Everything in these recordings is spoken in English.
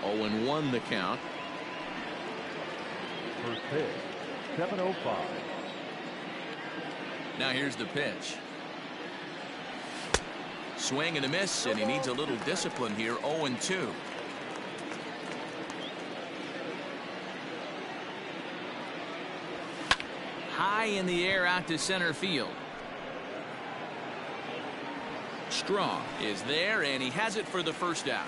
0-1 the count. First pitch, 7:05. Now here's the pitch. Swing and a miss, and he needs a little discipline here. 0-2. High in the air out to center field. Strong is there, and he has it for the first out.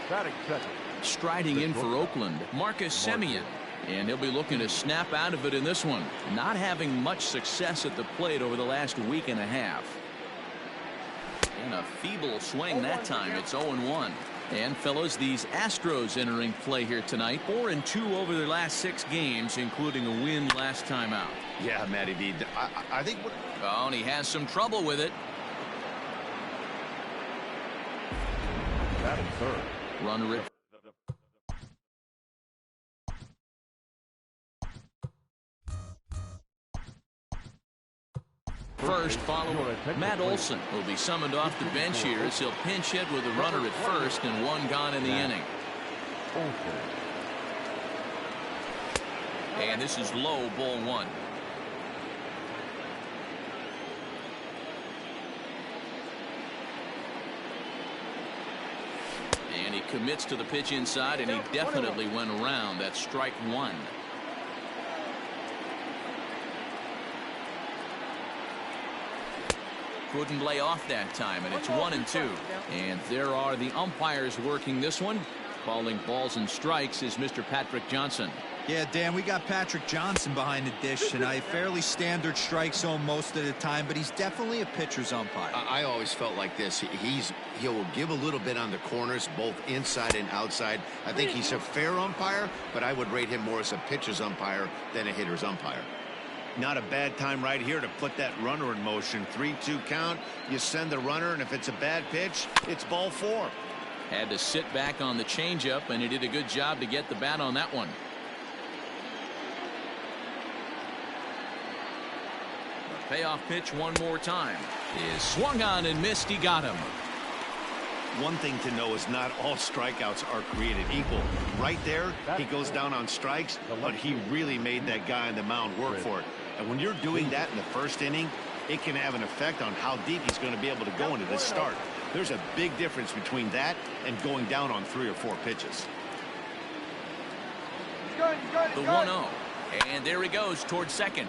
Batting second. Striding in for Oakland, Marcus Semien. And he'll be looking to snap out of it in this one. Not having much success at the plate over the last week and a half. And a feeble swing that time. It's 0-1. And fellas, these Astros entering play here tonight. 4-2 over their last 6 games, including a win last time out. Yeah, Matty B. I think. Oh, and he has some trouble with it. Batting third. Runner at first. Follower Matt Olson will be summoned off the bench here as he'll pinch hit with a runner at first and 1 gone in the inning. And this is low, ball 1. And he commits to the pitch inside, and he definitely went around. That's strike 1. Couldn't lay off that time, and it's 1-2. And there are the umpires working this one. Calling balls and strikes is Mr. Patrick Johnson. Yeah, Dan, we got Patrick Johnson behind the dish tonight. Fairly standard strike zone most of the time, but he's definitely a pitcher's umpire. I always felt like this. He'll give a little bit on the corners, both inside and outside. I think he's a fair umpire, but I would rate him more as a pitcher's umpire than a hitter's umpire. Not a bad time right here to put that runner in motion. 3-2 count. You send the runner, and if it's a bad pitch, it's ball 4. Had to sit back on the changeup, and he did a good job to get the bat on that one. The payoff pitch one more time is swung on and missed. He got him. One thing to know is not all strikeouts are created equal. Right there, he goes down on strikes, but he really made that guy on the mound work for it. And when you're doing that in the first inning, it can have an effect on how deep he's going to be able to go into this start. There's a big difference between that and going down on 3 or 4 pitches. The 1-0. And there he goes towards second.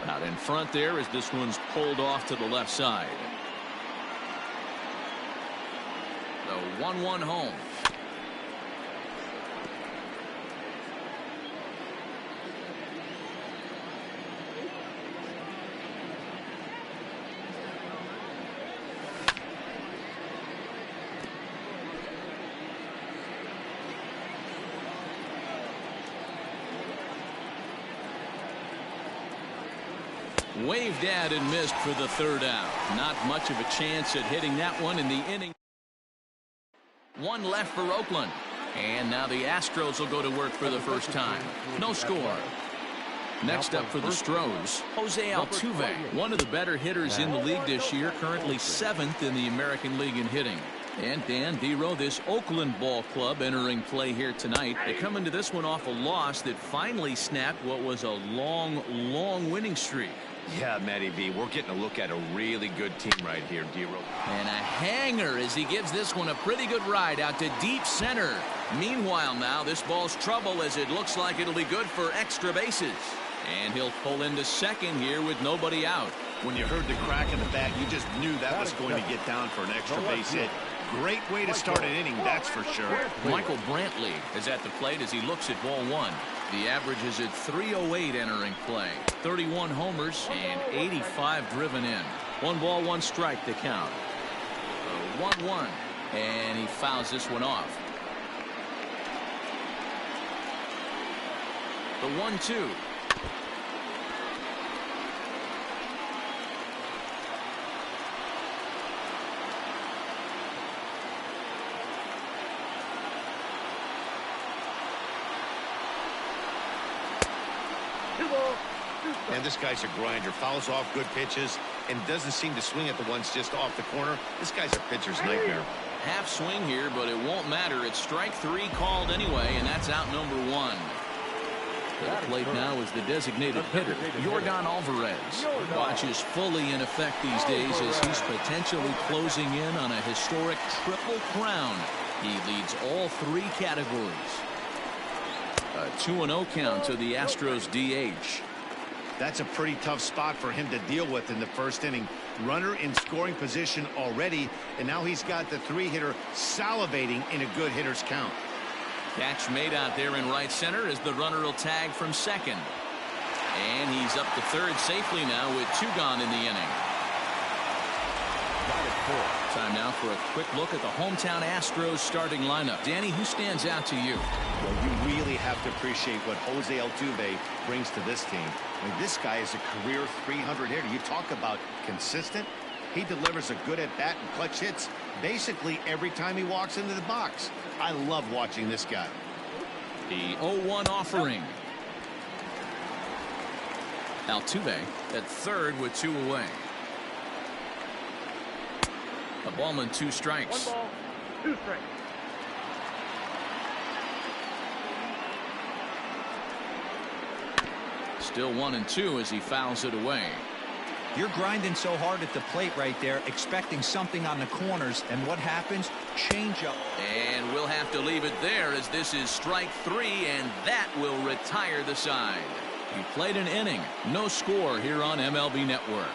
Out in front there as this one's pulled off to the left side. The 1-1 home. Waved at and missed for the 3rd out. Not much of a chance at hitting that one in the inning. 1 left for Oakland. And now the Astros will go to work for the first time. No score. Next up for the Stros, Jose Altuve, one of the better hitters in the league this year, currently 7th in the American League in hitting. And Dan Dero, this Oakland ball club entering play here tonight. They come into this one off a loss that finally snapped what was a long winning streak. Yeah, Matty B, we're getting a look at a really good team right here, Dero. And a hanger as he gives this one a pretty good ride out to deep center. Meanwhile now, this ball's trouble as it looks like it'll be good for extra bases. And he'll pull into second here with nobody out. When you heard the crack in the bat, you just knew that was going to get down for an extra base hit. Great way to start an inning, that's for sure. Michael Brantley is at the plate as he looks at ball 1. The average is at .308 entering play. 31 homers and 85 driven in. 1 ball, 1 strike to count. 1-1, and he fouls this one off. The 1-2. And this guy's a grinder. Fouls off good pitches and doesn't seem to swing at the ones just off the corner. This guy's a pitcher's nightmare. half swing here, but it won't matter. It's strike 3 called anyway, and that's out number 1. At the plate now is the designated hitter, Yordan Alvarez. Watch is fully in effect these days as he's potentially closing in on a historic triple crown. He leads all 3 categories. A 2-0 count to the Astros DH. That's a pretty tough spot for him to deal with in the first inning. Runner in scoring position already, and now he's got the 3-hitter salivating in a good hitter's count. Catch made out there in right center as the runner will tag from second. And he's up to third safely now with 2 gone in the inning. Time now for a quick look at the hometown Astros starting lineup. Danny, who stands out to you? Well, you really have to appreciate what Jose Altuve brings to this team. I mean, this guy is a career 300 hitter. You talk about consistent. He delivers a good at-bat and clutch hits basically every time he walks into the box. I love watching this guy. The 0-1 offering. Altuve at third with 2 away. A ball and 2 strikes. 1 ball, 2 strikes. Still 1-2 as he fouls it away. You're grinding so hard at the plate right there, expecting something on the corners, and what happens? Change up. And we'll have to leave it there as this is strike 3, and that will retire the side. He played an inning. No score here on MLB Network.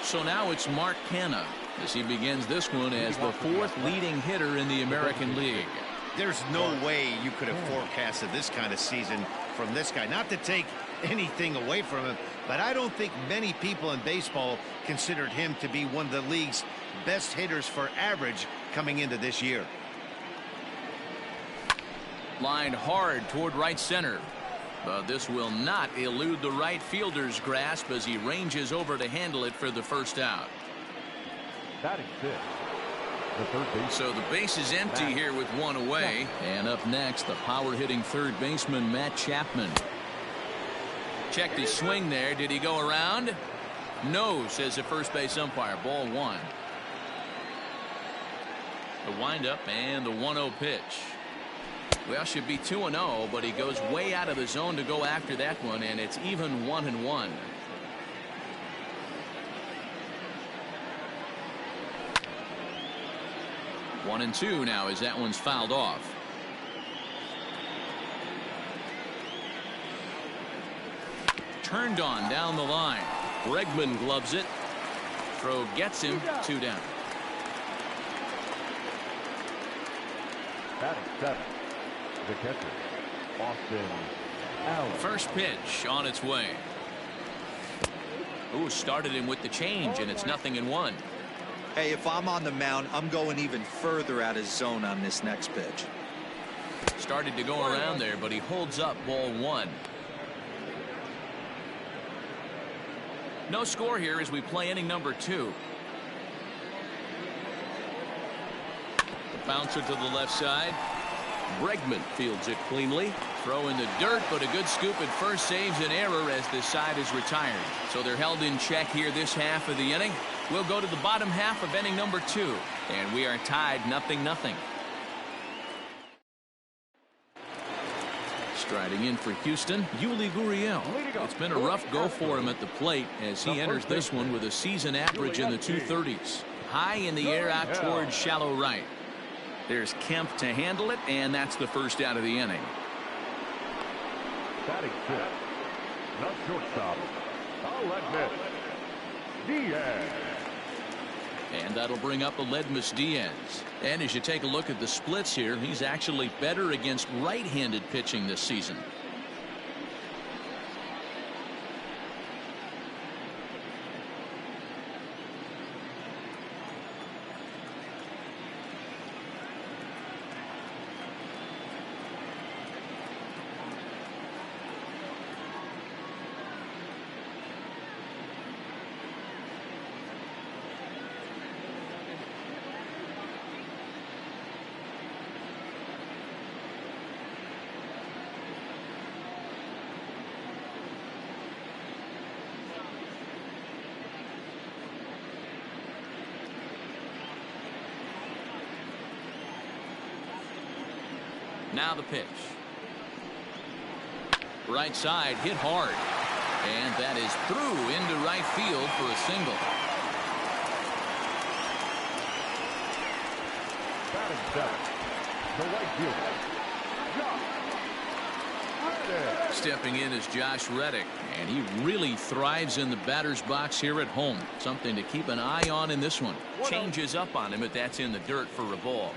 So now it's Mark Canha as he begins this one as the 4th leading hitter in the American League. There's no way you could have forecasted this kind of season from this guy. Not to take anything away from him, but I don't think many people in baseball considered him to be one of the league's best hitters for average coming into this year. Lined hard toward right center. But this will not elude the right fielder's grasp as he ranges over to handle it for the first out. Batting 6. The third base. So the base is empty here with 1 away. And up next, the power-hitting third baseman, Matt Chapman. Checked his swing there. Did he go around? No, says the first base umpire. Ball 1. The windup and the 1-0 pitch. Well, should be 2-0, but he goes way out of the zone to go after that one, and it's even 1-1. One and 2 now as that one's fouled off. Turned on down the line. Bregman gloves it. Throw gets him. 2 down. Batting 7. The catcher, Austin Allen. First pitch on its way. Ooh, started him with the change, and it's 0-1. Hey, if I'm on the mound, I'm going even further out of zone on this next pitch. Started to go around there, but he holds up. Ball 1. No score here as we play inning number 2. The bouncer to the left side. Bregman fields it cleanly. Throw in the dirt, but a good scoop at first saves an error as this side is retired. So they're held in check here this half of the inning. We'll go to the bottom half of inning number 2, and we are tied 0-0. Striding in for Houston, Yuli Gurriel. It's been a rough go for him at the plate as he enters this one with a season average in the 230s. High in the air out towards shallow right. There's Kemp to handle it, and that's the first out of the inning. Batting 6. Not shortstop. Aledmys Diaz. And that'll bring up Aledmys Diaz. And as you take a look at the splits here, he's actually better against right-handed pitching this season. Now the pitch. Right side hit hard. And that is through into right field for a single. Batting seventh, the right fielder, Josh Reddick. Stepping in is Josh Reddick, and he really thrives in the batter's box here at home. Something to keep an eye on in this one. Changes up on him, but that's in the dirt for a ball.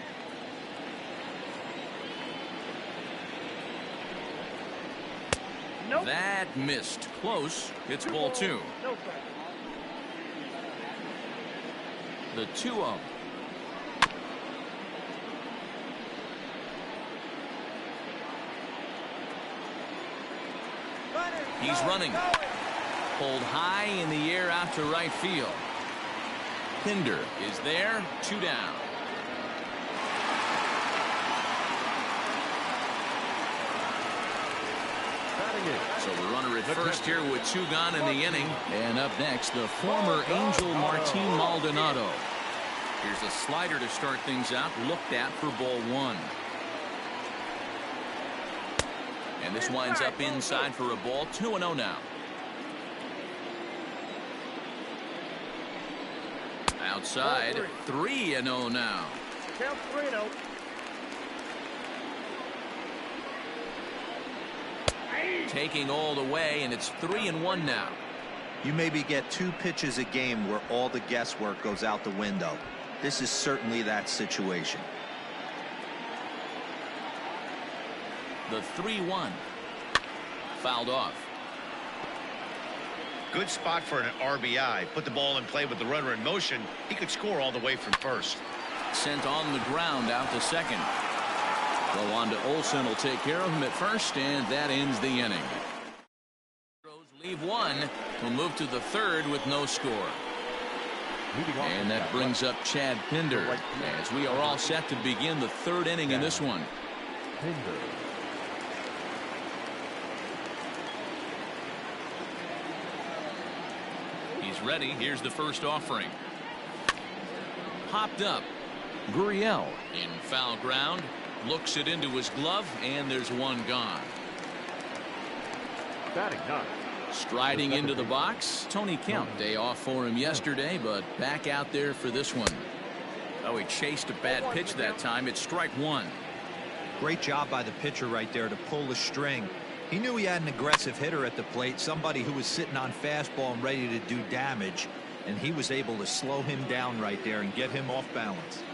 Nope. That missed. Close. It's ball two. No, The 2-0. He's running. Pulled high in the air out to right field. Pinder is there. 2 down. So the runner at first here with 2 gone in the inning. And up next, the former Angel Martin Maldonado. Here's a slider to start things out. Looked at for ball 1. And this winds up inside for a ball. 2-0 now. Outside. 3-0 now. count 3-0. Taking all the way, and it's 3-1 now. You maybe get 2 pitches a game where all the guesswork goes out the window. This is certainly that situation. The 3-1. Fouled off. Good spot for an RBI. Put the ball in play with the runner in motion. He could score all the way from first. Sent on the ground out to second. Go on to Olsen will take care of him at first, and that ends the inning. Leave one. We'll move to the third with no score. And that brings up Chad Pinder as we are all set to begin the third inning in this one. Pinder. He's ready. Here's the first offering. Popped up. Gurriel in foul ground. Looks it into his glove, and there's one gone. Batting 9. Striding into the box, Tony Kemp. Day off for him yesterday, but back out there for this one. Oh, he chased a bad pitch that time. It's strike 1. Great job by the pitcher right there to pull the string. He knew he had an aggressive hitter at the plate, somebody who was sitting on fastball and ready to do damage, and he was able to slow him down right there and get him off balance.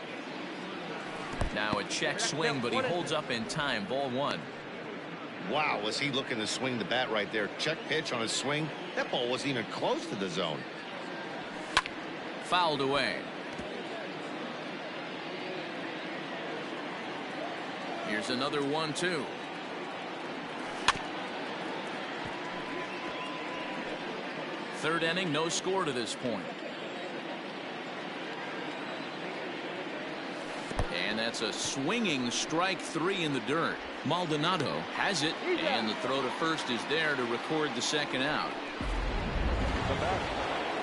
Now a check swing, but he holds up in time. Ball 1. Wow, was he looking to swing the bat right there? Check pitch on his swing. That ball wasn't even close to the zone. Fouled away. Here's another 1-2. Third inning, no score to this point. And that's a swinging strike 3 in the dirt. Maldonado has it, and the throw to first is there to record the second out.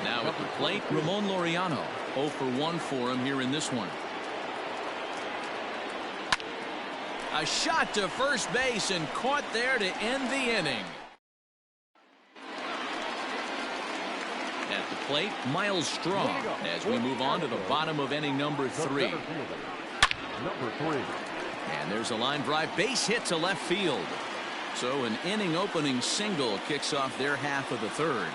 Now at the plate, Ramon Laureano. 0 for 1 for him here in this one. A shot to first base and caught there to end the inning. At the plate, Miles Straw as we move on to the bottom of inning number 3. Number 3. And there's a line drive base hit to left field. So an inning opening single kicks off their half of the third.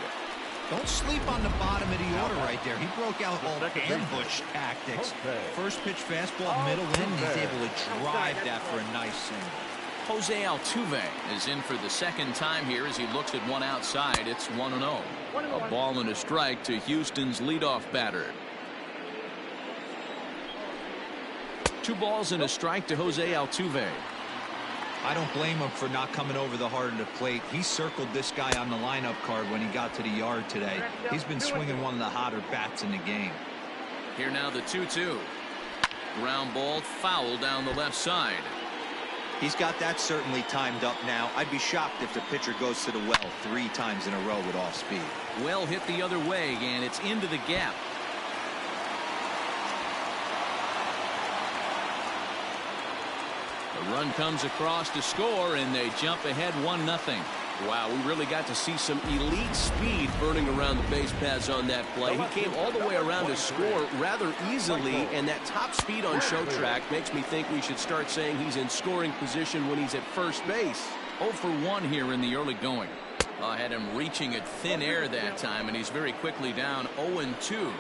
Don't sleep on the bottom of the order right there. He broke out all ambush tactics. First pitch fastball, middle in. He's able to drive that for a nice single. Jose Altuve is in for the second time here as he looks at one outside. It's 1-0. A ball and a strike to Houston's leadoff batter. 2 balls and a strike to Jose Altuve. I don't blame him for not coming over the heart of the plate. He circled this guy on the lineup card when he got to the yard today. He's been swinging one of the hotter bats in the game. Here now the 2-2. Ground ball foul down the left side. He's got that certainly timed up now. I'd be shocked if the pitcher goes to the well 3 times in a row with off speed. Well hit the other way, and it's into the gap. The run comes across to score, and they jump ahead 1-0. Wow, we really got to see some elite speed burning around the base paths on that play. He came all the way around to score rather easily, and that top speed on show track makes me think we should start saying he's in scoring position when he's at first base. 0 for 1 here in the early going. I had him reaching at thin air that time, and he's very quickly down 0-2.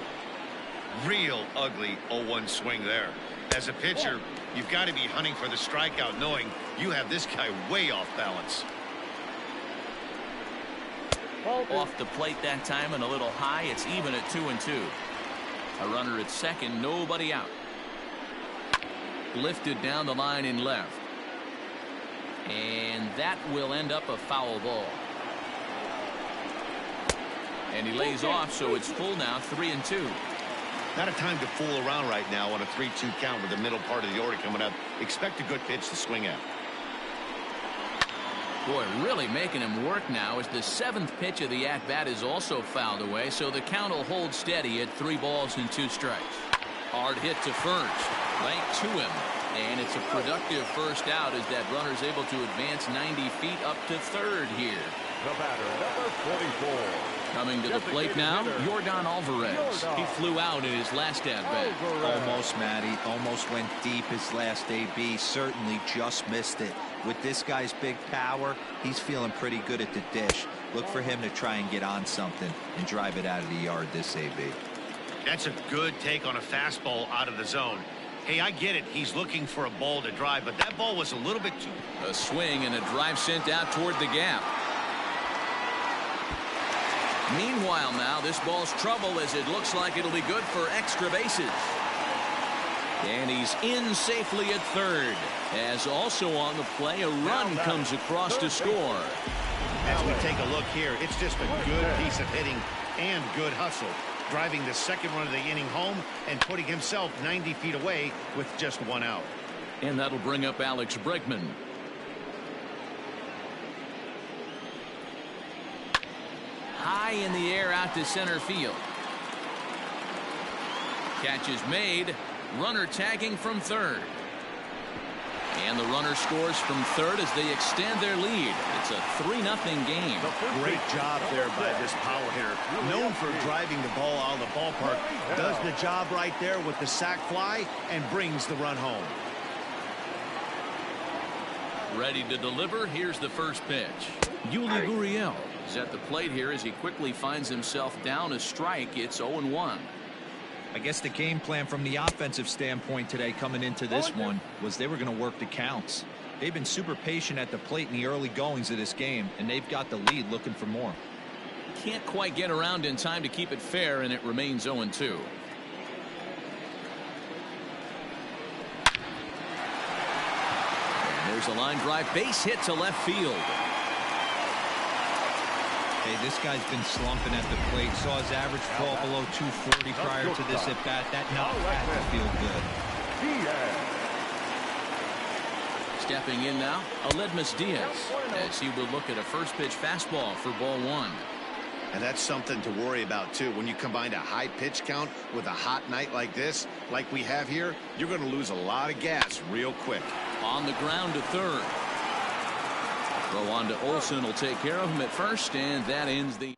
Real ugly 0-1 swing there. As a pitcher, you've got to be hunting for the strikeout, knowing you have this guy way off balance. Off the plate that time and a little high. It's even at 2-2. A runner at second, nobody out. Lifted down the line in left. And that will end up a foul ball. And he lays off, so it's full now, 3-2. Not a time to fool around right now on a 3-2 count with the middle part of the order coming up. Expect a good pitch to swing at. Boy, really making him work now as the 7th pitch of the at-bat is also fouled away, so the count will hold steady at 3 balls and 2 strikes. Hard hit to first. Right to him. And it's a productive first out as that runner's able to advance 90 feet up to third here. The batter, number 44. Coming to the plate now, Yordan Alvarez. He flew out in his last at-bat. Almost, Matty. Almost went deep his last AB. Certainly just missed it. With this guy's big power, he's feeling pretty good at the dish. Look for him to try and get on something and drive it out of the yard this AB. That's a good take on a fastball out of the zone. Hey, I get it. He's looking for a ball to drive, but that ball was a little bit too... A swing and a drive sent out toward the gap. Meanwhile now, this ball's trouble as it looks like it'll be good for extra bases. And he's in safely at third. As also on the play, a run comes across to score. As we take a look here, it's just a good piece of hitting and good hustle. Driving the second run of the inning home and putting himself 90 feet away with just 1 out. And that'll bring up Alex Bregman. High in the air out to center field. Catch is made. Runner tagging from third. And the runner scores from third as they extend their lead. It's a 3-0 game. Great job there by this power hitter. Known for driving the ball out of the ballpark. Does the job right there with the sac fly and brings the run home. Ready to deliver. Here's the first pitch. Yuli Gurriel is at the plate here as he quickly finds himself down a strike. It's 0-1. I guess the game plan from the offensive standpoint today coming into this one was they were going to work the counts. They've been super patient at the plate in the early goings of this game, and they've got the lead looking for more. Can't quite get around in time to keep it fair, and it remains 0-2. There's a line drive base hit to left field. Hey, this guy's been slumping at the plate. Saw his average fall below 240 prior to this at bat. That knock had to feel good. Stepping in now, Aledmys Diaz, as he will look at a first pitch fastball for ball 1. And that's something to worry about too. When you combine a high pitch count with a hot night like this, like we have here, you're going to lose a lot of gas real quick. On the ground to third. Throw on to Olson will take care of him at first, and that ends the...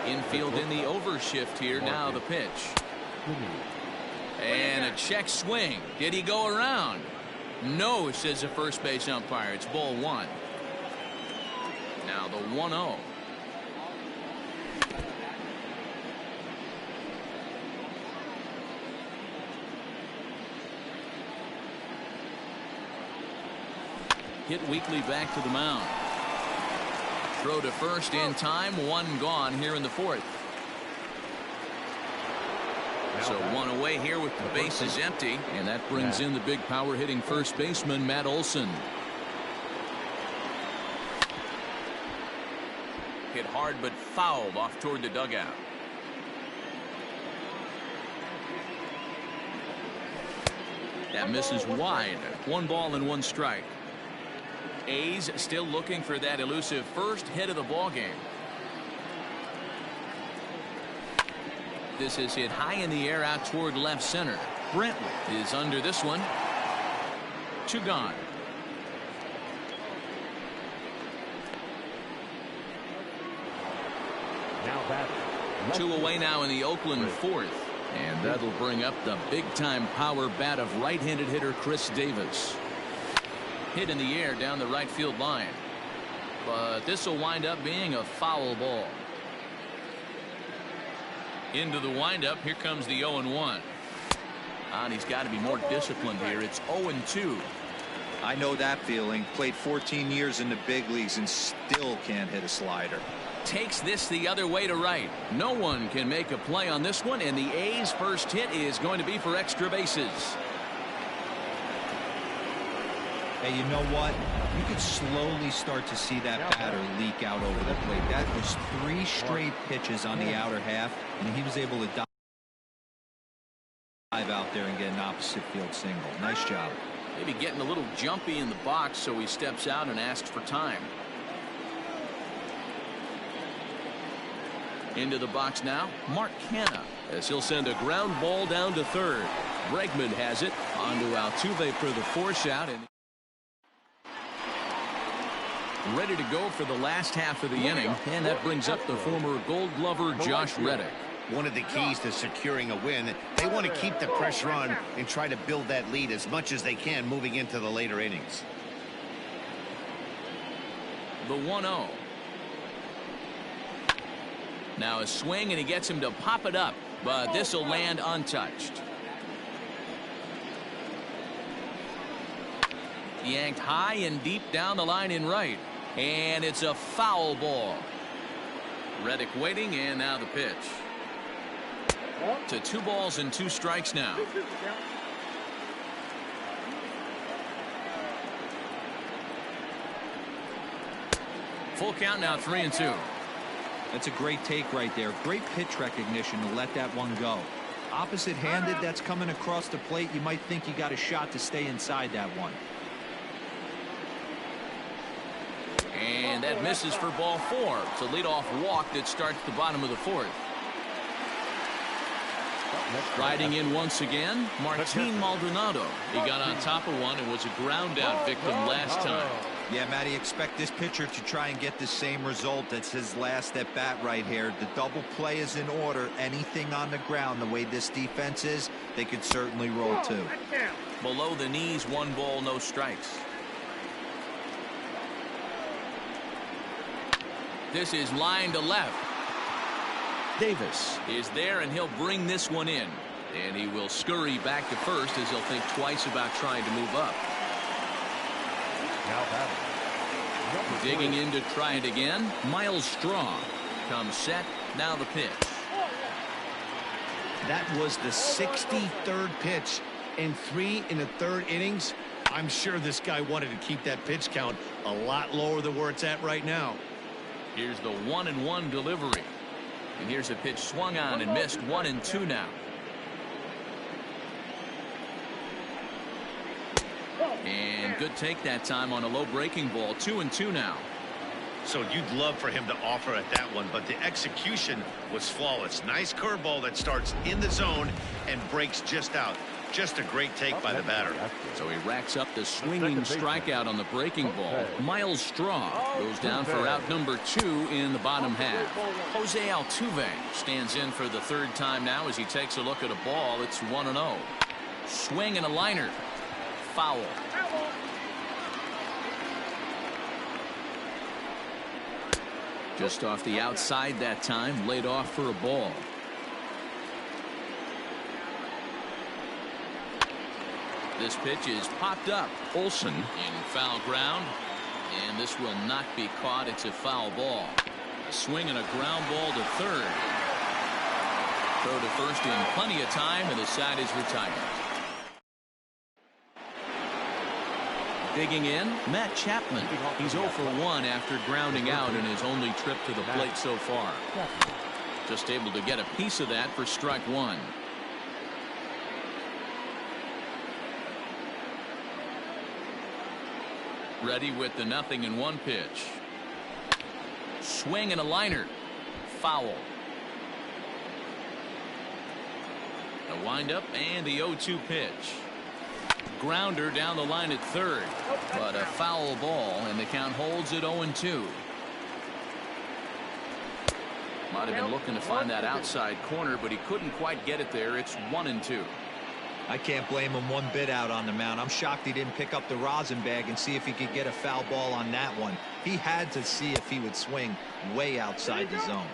Infield in the overshift here. Now the pitch. And a check swing. Did he go around? No, says the first base umpire. It's ball 1. Now the 1-0. Hit weakly back to the mound. Throw to first in time. 1 gone here in the 4th. So 1 away here with the bases empty, and that brings in the big power hitting first baseman Matt Olson. Hit hard but fouled off toward the dugout. That misses wide. 1 ball and 1 strike. A's still looking for that elusive first hit of the ball game. this is hit high in the air out toward left center. Brantley is under this one. 2 gone. Now batting. 2 away now in the Oakland 4th. And that'll bring up the big-time power bat of right-handed hitter Chris Davis. Hit in the air down the right field line. But this will wind up being a foul ball. Into the windup. Here comes the 0-1. And he's got to be more disciplined here. It's 0-2. I know that feeling. Played 14 years in the big leagues and still can't hit a slider. Takes this the other way to right. No one can make a play on this one, and the A's first hit is going to be for extra bases. Hey, you know what? You could slowly start to see that batter leak out over the plate. That was 3 straight pitches on the outer half, and he was able to dive out there and get an opposite field single. Nice job. Maybe getting a little jumpy in the box, so he steps out and asks for time. Into the box now, Mark Canha, as he'll send a ground ball down to third. Bregman has it. On to Altuve for the force out. And ready to go for the last half of the inning. And that brings up the former Gold Glover Josh Reddick. One of the keys to securing a win, they want to keep the pressure on and try to build that lead as much as they can moving into the later innings. The 1-0. Now a swing, and he gets him to pop it up, but this will land untouched. Yanked high and deep down the line in right, and it's a foul ball. Reddick waiting, and now the pitch. To 2 balls and 2 strikes now. Full count now, 3-2. That's a great take right there. Great pitch recognition to let that one go. Opposite-handed, that's coming across the plate. You might think you got a shot to stay inside that one. And that misses for ball 4. It's a leadoff walk that starts the bottom of the 4th. Riding in once again, Martin Maldonado. He got on top of one and was a ground out victim last time. Yeah, Matty, expect this pitcher to try and get the same result. That's his last at bat right here. The double play is in order. Anything on the ground, the way this defense is, they could certainly roll 2. Below the knees, 1 ball, no strikes. This is line to left. Davis is there, and he'll bring this one in. And he will scurry back to first as he'll think twice about trying to move up. Now batting. Digging in to try it again. Miles Straw comes set. Now the pitch. That was the 63rd pitch in 3 1/3 innings. I'm sure this guy wanted to keep that pitch count a lot lower than where it's at right now. Here's the 1-1 delivery. And here's a pitch swung on and missed. 1-2 now. And good take that time on a low breaking ball. 2-2 now. So you'd love for him to offer at that one, but the execution was flawless. Nice curveball that starts in the zone and breaks just out. Just a great take by the batter. So he racks up the swinging strikeout on the breaking ball. Miles Straw goes down for out number 2 in the bottom half. Jose Altuve stands in for the 3rd time now as he takes a look at a ball. It's 1-0. Swing and a liner. Foul. Just off the outside that time, laid off for a ball. This pitch is popped up. Olsen in foul ground, and this will not be caught. It's a foul ball. A swing and a ground ball to third. Throw to first in plenty of time, and the side is retired. Digging in, Matt Chapman. He's 0 for 1 after grounding out in his only trip to the plate so far. Just able to get a piece of that for strike 1. Ready with the 0-1 pitch. Swing and a liner. Foul. The windup and the 0-2 pitch. Grounder down the line at third, but a foul ball, and the count holds at 0-2. Might have been looking to find that outside corner, but he couldn't quite get it there. It's 1-2. I can't blame him one bit out on the mound. I'm shocked he didn't pick up the rosin bag and see if he could get a foul ball on that one. He had to see if he would swing way outside the zone.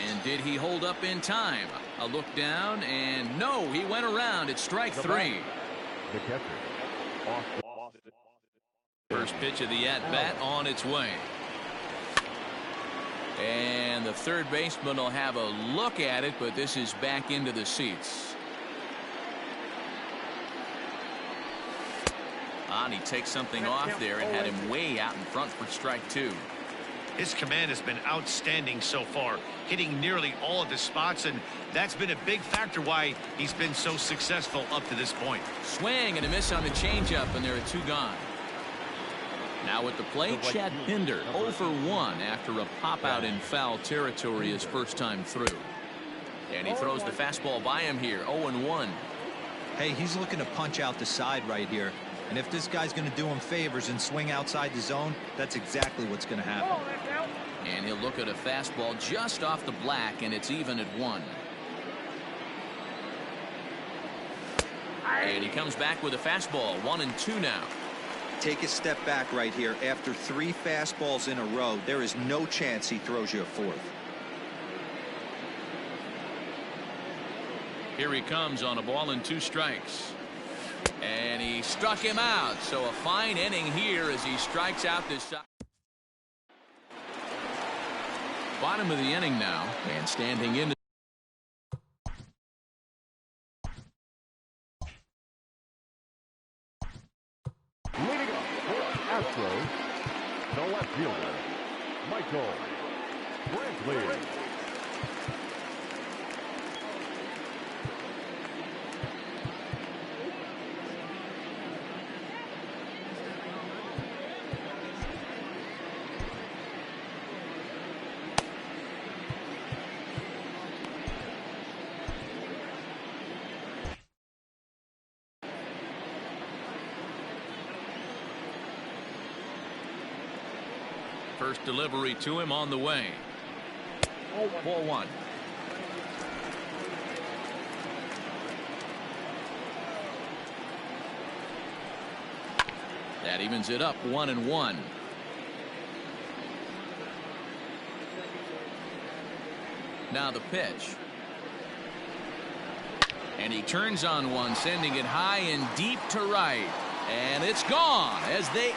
And did he hold up in time? A look down, and no, he went around. It's strike three. The catcher. First pitch of the at-bat on its way. And the third baseman will have a look at it, but this is back into the seats. And he takes something off there and had him way out in front for strike two. His command has been outstanding so far, hitting nearly all of the spots, and that's been a big factor why he's been so successful up to this point. Swing and a miss on the changeup, and there are two gone. Now at the plate, Chad Pinder 0 for 1 after a pop out in foul territory his first time through. And he throws the fastball by him here, 0-1. Hey, he's looking to punch out the side right here. And if this guy's going to do him favors and swing outside the zone, that's exactly what's going to happen. And he'll look at a fastball just off the black, and it's even at 1. And he comes back with a fastball, 1-2 now. Take a step back right here. After 3 fastballs in a row, there is no chance he throws you a fourth. Here he comes on a ball and 2 strikes. And he struck him out. So a fine inning here as he strikes out this side. Bottom of the inning now, and standing in. Leading up for Astros, the left fielder, Michael Brantley. First delivery to him on the way. Ball 1. That evens it up 1-1. Now the pitch. And he turns on one, sending it high and deep to right. And it's gone as they